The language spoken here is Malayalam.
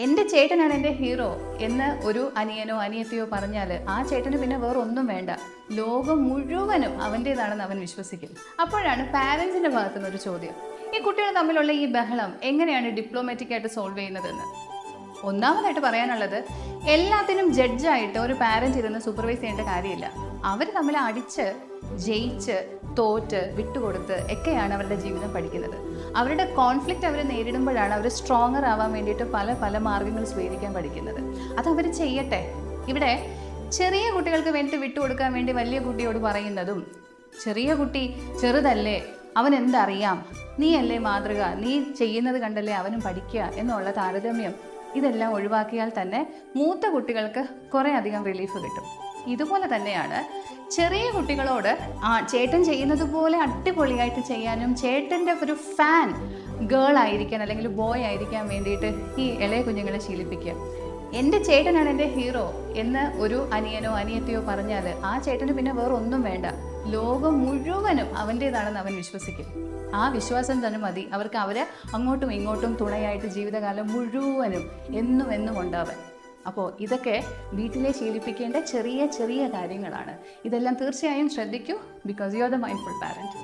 എൻ്റെ ചേട്ടനാണ് എൻ്റെ ഹീറോ എന്ന് ഒരു അനിയനോ അനിയത്തിയോ പറഞ്ഞാൽ ആ ചേട്ടന് പിന്നെ വേറെ ഒന്നും വേണ്ട. ലോകം മുഴുവനും അവൻ്റേതാണെന്ന് അവൻ വിശ്വസിക്കും. അപ്പോഴാണ് പാരൻസിൻ്റെ ഭാഗത്തുനിന്ന് ഒരു ചോദ്യം, ഈ കുട്ടികൾ തമ്മിലുള്ള ഈ ബഹളം എങ്ങനെയാണ് ഡിപ്ലോമാറ്റിക് ആയിട്ട് സോൾവ് ചെയ്യുന്നതെന്ന്. ഒന്നാമതായിട്ട് പറയാനുള്ളത്, എല്ലാത്തിനും ജഡ്ജായിട്ട് ഒരു പാരന്റ് ഇരുന്ന് സൂപ്പർവൈസ് ചെയ്യേണ്ട കാര്യമില്ല. അവർ തമ്മിൽ അടിച്ച് ജയിച്ച് തോറ്റ് വിട്ടുകൊടുത്ത് ഒക്കെയാണ് അവരുടെ ജീവിതം പഠിക്കുന്നത്. അവരുടെ കോൺഫ്ലിക്റ്റ് അവർ നേരിടുമ്പോഴാണ് അവർ സ്ട്രോങ്ങർ ആവാൻ വേണ്ടിയിട്ട് പല മാർഗ്ഗങ്ങൾ സ്വീകരിക്കാൻ പഠിക്കുന്നത്. അതവർ ചെയ്യട്ടെ. ഇവിടെ ചെറിയ കുട്ടികൾക്ക് വേണ്ടി വിട്ടുകൊടുക്കാൻ വേണ്ടി വലിയ കുട്ടിയോട് പറയുന്നതും, ചെറിയ കുട്ടി ചെറുതല്ലേ, അവൻ എന്തറിയാം, നീ അല്ലേ മാതൃക, നീ ചെയ്യുന്നത് കണ്ടല്ലേ അവനും പഠിക്കുക എന്നുള്ള താരതമ്യം, ഇതെല്ലാം ഒഴിവാക്കിയാൽ തന്നെ മൂത്ത കുട്ടികൾക്ക് കുറേ അധികം റിലീഫ് കിട്ടും. ഇതുപോലെ തന്നെയാണ് ചെറിയ കുട്ടികളോട് ചേട്ടൻ ചെയ്യുന്നത് പോലെ അടിപൊളിയായിട്ട് ചെയ്യാനും ചേട്ടൻ്റെ ഒരു ഫാൻ ഗേൾ ആയിരിക്കാൻ അല്ലെങ്കിൽ ബോയ് ആയിരിക്കാൻ വേണ്ടിയിട്ട് ഈ ഇളയ കുഞ്ഞുങ്ങളെ ശീലിപ്പിക്കുക. എൻ്റെ ചേട്ടനാണ് എൻ്റെ ഹീറോ എന്ന് ഒരു അനിയനോ അനിയത്തിയോ പറഞ്ഞാൽ ആ ചേട്ടന് പിന്നെ വേറെ ഒന്നും വേണ്ട. ലോകം മുഴുവനും അവൻ്റേതാണെന്ന് അവൻ വിശ്വസിക്കും. ആ വിശ്വാസം തന്നെ മതി അവർക്ക് അവരെ അങ്ങോട്ടും ഇങ്ങോട്ടും തുണയായിട്ട് ജീവിതകാലം മുഴുവനും എന്നും ഉണ്ടാവാൻ. അപ്പോൾ ഇതൊക്കെ വീട്ടിലെ ശീലിപ്പിക്കേണ്ട ചെറിയ ചെറിയ കാര്യങ്ങളാണ്. ഇതെല്ലാം തീർച്ചയായും ശ്രദ്ധിക്കൂ. Because you are the mindful parent.